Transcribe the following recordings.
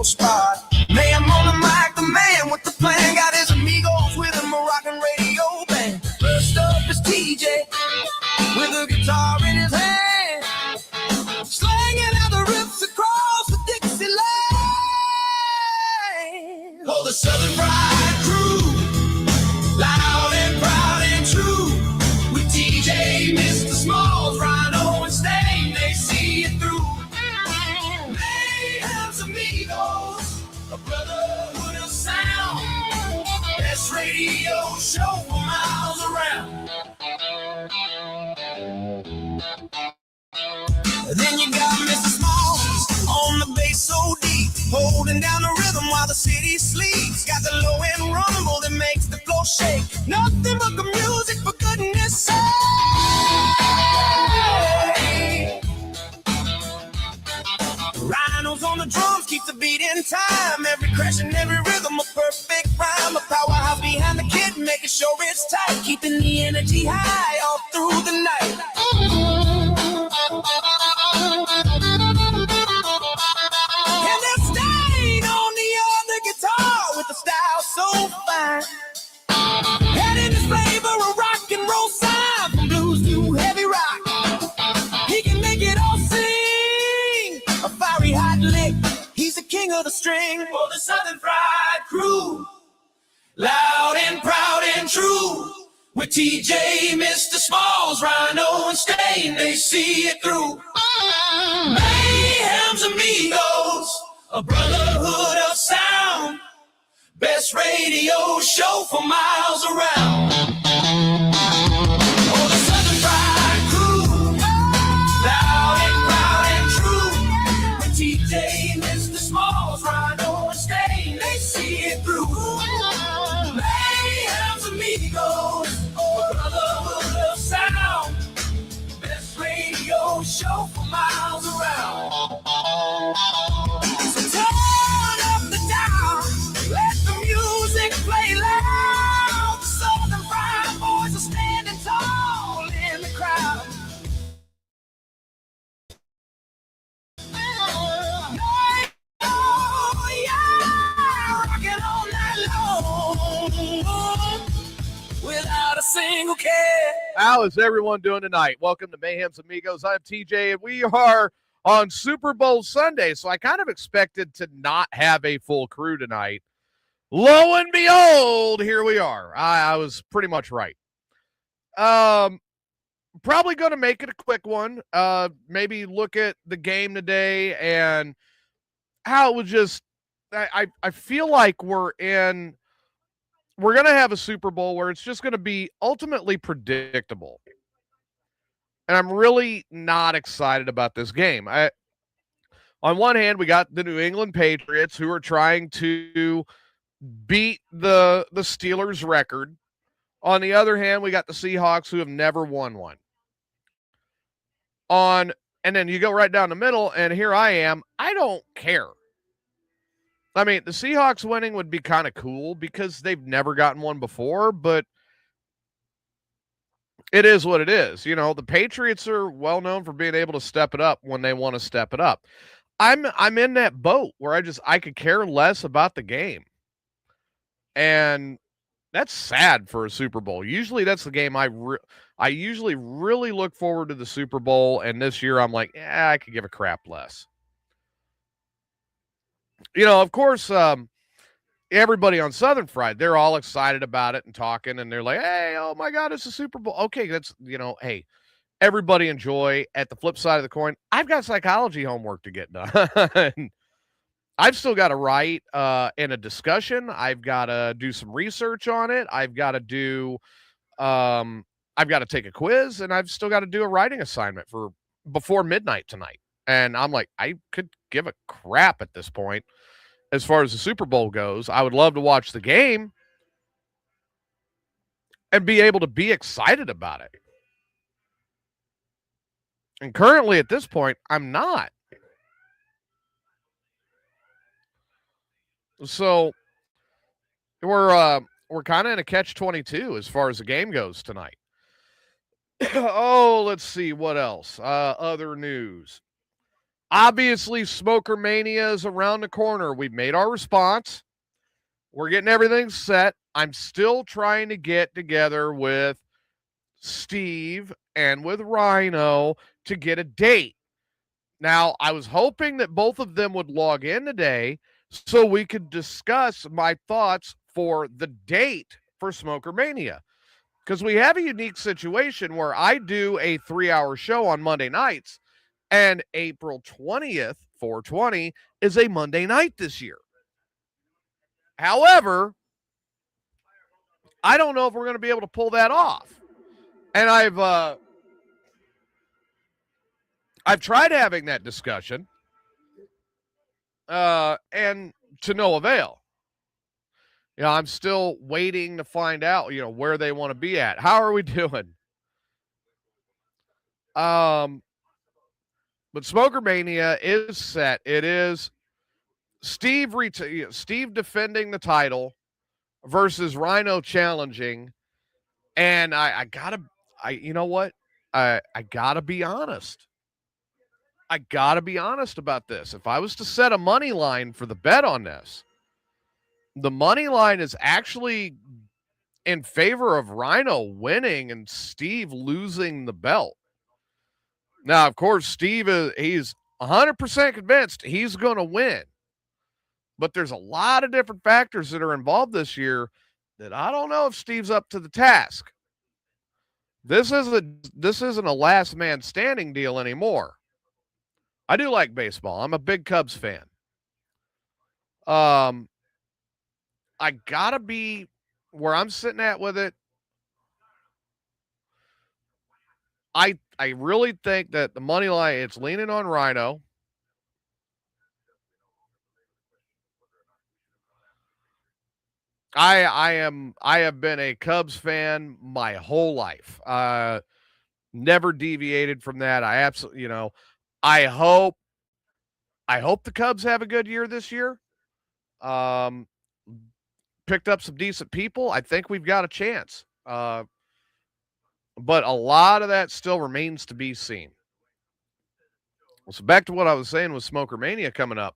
spot. Mayhem on the mic, the man with the plan. Got his amigos with him, a rockin' radio band. First up is TJ with a guitar in his hand, slanging out the riffs across the Dixie land. Oh, the Southern Fried Crew, loud and proud and true. With TJ, Mr. Smalls, Rhino and Stain, they see it through. Mayhem's Amigos, a brotherhood of sound. Best radio show for miles around. Then you got Mr. Smalls on the bass so deep, holding down the rhythm while the city sleeps. Got the low end rumble that makes the floor shake. Nothing but the music, for goodness sake. Rhinos on the drums keep the beat in time. Every crash and every rhythm a perfect rhyme. A powerhouse behind the kid, making sure it's tight, keeping the energy high all through the night. And they're staying on the other guitar with a style so fine. Adding his flavor of rock and roll sound, from blues to heavy rock. He can make it all sing, a fiery hot lick. He's the king of the string. For the Southern Fried Crew, loud and proud and true. With TJ, Mr. Smalls, Rhino and Stain, they see it through. Mayhem's Amigos, a brotherhood of sound. Best radio show for miles around. Oh, the Southern Fried Crew, loud and proud and true. With TJ, Mr. Smalls, Rhino and Stain, they see it through. Mayhem's Amigos, a brotherhood of sound. Best radio show for miles around. So turn up the dial, let the music play loud. The Southern Fried Boys are standing tall in the crowd. Oh, yeah, rocking all night long without a single care. How is everyone doing tonight? Welcome to Mayhem's Amigos. I'm TJ, and we are on Super Bowl Sunday, so I kind of expected to not have a full crew tonight. Lo and behold, here we are. I was pretty much right. Probably going to make it a quick one. Maybe look at the game today and how it was just, I feel like we're going to have a Super Bowl where it's just going to be ultimately predictable. And I'm really not excited about this game. On one hand, we got the New England Patriots who are trying to beat the Steelers' record. On the other hand, we got the Seahawks who have never won one. And then you go right down the middle, and here I am. I don't care. I mean, the Seahawks winning would be kind of cool because they've never gotten one before, but it is what it is. You know, the Patriots are well known for being able to step it up when they want to step it up. I'm in that boat where I could care less about the game. And that's sad for a Super Bowl. Usually that's the game I usually really look forward to, the Super Bowl, and this year I'm like, I could give a crap less. You know, of course, everybody on Southern Fried, they're all excited about it and talking, and they're like, hey, oh my God, it's a Super Bowl. Okay, that's, hey, everybody enjoy. At the flip side of the coin, I've got psychology homework to get done. I've still got to write in a discussion. I've got to do some research on it. I've got to take a quiz, and I've still got to do a writing assignment for before midnight tonight. And I'm like, I could give a crap at this point as far as the Super Bowl goes. I would love to watch the game and be able to be excited about it. And currently at this point, I'm not. So we're kind of in a catch-22 as far as the game goes tonight. Oh, let's see what else. Other news. Obviously, Smoker Mania is around the corner. We've made our response. We're getting everything set. I'm still trying to get together with Steve and with Rhino to get a date. Now, I was hoping that both of them would log in today so we could discuss my thoughts for the date for Smoker Mania. Because we have a unique situation where I do a 3-hour show on Monday nights, and April 20th, 420, is a Monday night this year. However, I don't know if we're going to be able to pull that off. And I've tried having that discussion, and to no avail. I'm still waiting to find out, where they want to be at. How are we doing? But Smoker Mania is set. It is Steve defending the title versus Rhino challenging. And you know what? I gotta be honest. I gotta be honest about this. If I was to set a money line for the bet on this, the money line is actually in favor of Rhino winning and Steve losing the belt. Now, of course, he's 100% convinced he's going to win. But there's a lot of different factors that are involved this year that I don't know if Steve's up to the task. This isn't a last man standing deal anymore. I do like baseball. I'm a big Cubs fan. I gotta be where I'm sitting at with it. I really think that the money line, it's leaning on Rhino. I have been a Cubs fan my whole life. Never deviated from that. I absolutely, I hope the Cubs have a good year this year. Picked up some decent people. I think we've got a chance. But a lot of that still remains to be seen. So back to what I was saying with Smoker Mania coming up.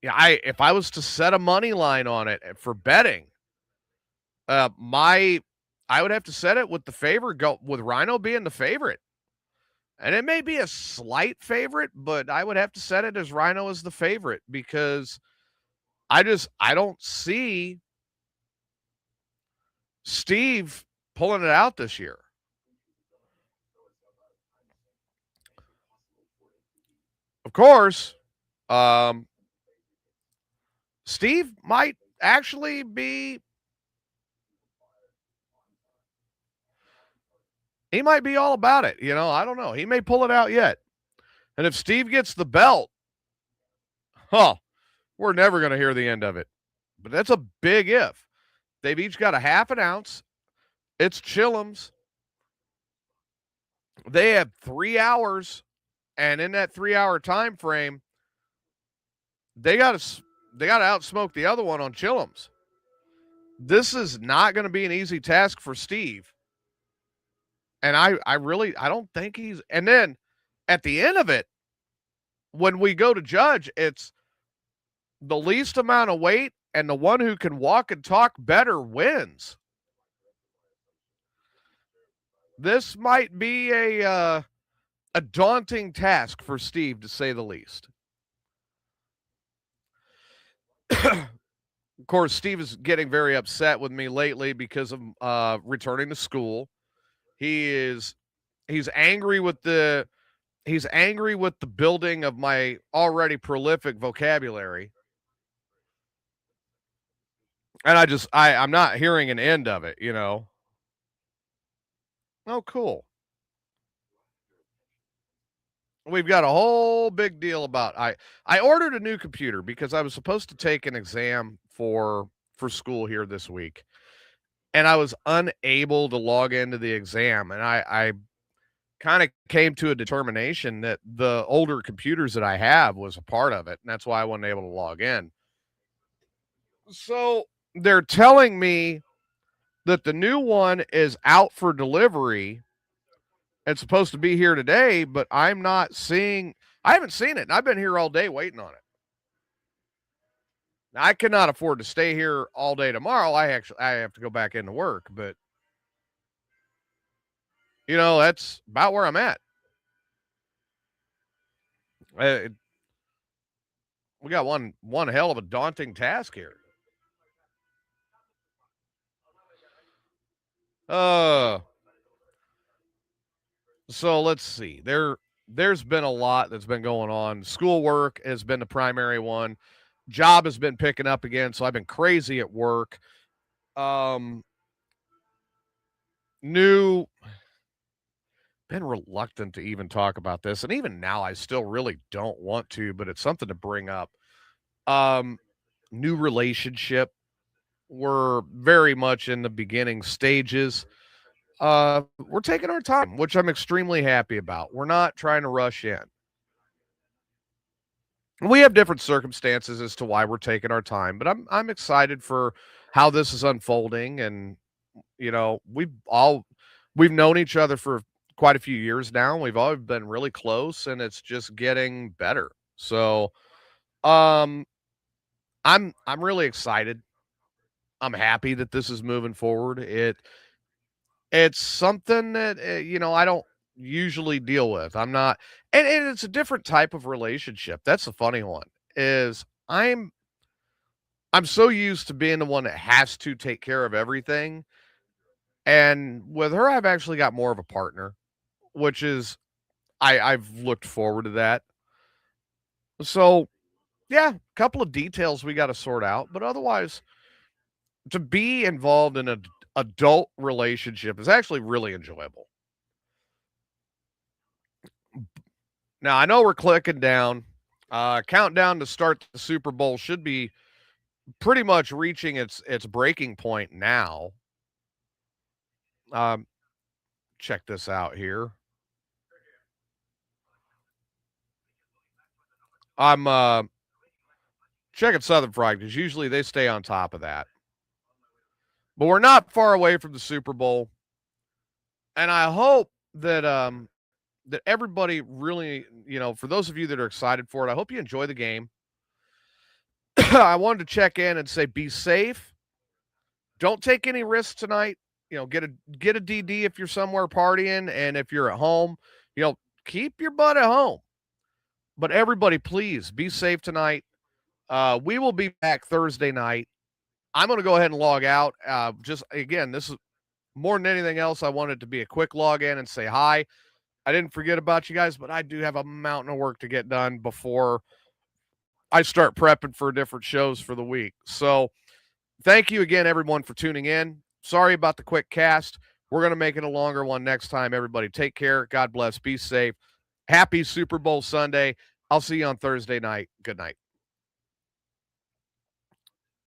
If I was to set a money line on it for betting, I would have to set it with the favorite, go with Rhino being the favorite. And it may be a slight favorite, but I would have to set it as Rhino as the favorite because I don't see Steve pulling it out this year. Of course, Steve might actually be. He might be all about it. I don't know. He may pull it out yet. And if Steve gets the belt, we're never going to hear the end of it. But that's a big if. They've each got a half an ounce. It's Chillums. They have 3 hours. And in that 3-hour time frame, they got to outsmoke the other one on Chillums. This is not going to be an easy task for Steve. And I don't think he's. And then at the end of it, when we go to judge, it's the least amount of weight, and the one who can walk and talk better wins. This might be a daunting task for Steve, to say the least. Of course, Steve is getting very upset with me lately because of returning to school. He's angry with the building of my already prolific vocabulary. And I'm not hearing an end of it, Oh, cool. We've got a whole big deal about I ordered a new computer because I was supposed to take an exam for school here this week. And I was unable to log into the exam. And I kind of came to a determination that the older computers that I have was a part of it. And that's why I wasn't able to log in. So they're telling me that the new one is out for delivery It's supposed to be here today, but I haven't seen it. And I've been here all day waiting on it. Now, I cannot afford to stay here all day tomorrow. I have to go back into work, but that's about where I'm at. Uh, we got one hell of a daunting task here. So let's see. There's been a lot that's been going on. Schoolwork has been the primary one. Job has been picking up again, so I've been crazy at work. New been reluctant to even talk about this, and even now I still really don't want to, but it's something to bring up. New relationship. We're very much in the beginning stages. We're taking our time, which I'm extremely happy about. We're not trying to rush in. We have different circumstances as to why we're taking our time, but I'm excited for how this is unfolding. And we've known each other for quite a few years now. We've all been really close, and it's just getting better. So, um, I'm really excited. I'm happy that this is moving forward. It's something that I don't usually deal with. I'm not, and it's a different type of relationship. That's the funny one. Is I'm so used to being the one that has to take care of everything, and with her, I've actually got more of a partner, which is I've looked forward to that. So yeah, a couple of details we got to sort out, but otherwise, to be involved in an adult relationship is actually really enjoyable. Now I know we're clicking down. Countdown to start the Super Bowl should be pretty much reaching its breaking point now. Um, check this out here. I'm checking Southern Fried because usually they stay on top of that. But we're not far away from the Super Bowl, and I hope that everybody really, for those of you that are excited for it, I hope you enjoy the game. I wanted to check in and say be safe. Don't take any risks tonight. Get a DD if you're somewhere partying, and if you're at home, keep your butt at home. But everybody, please be safe tonight. We will be back Thursday night. I'm going to go ahead and log out. Just again, this is more than anything else. I wanted to be a quick log in and say hi. I didn't forget about you guys, but I do have a mountain of work to get done before I start prepping for different shows for the week. So thank you again, everyone, for tuning in. Sorry about the quick cast. We're going to make it a longer one next time. Everybody take care. God bless. Be safe. Happy Super Bowl Sunday. I'll see you on Thursday night. Good night.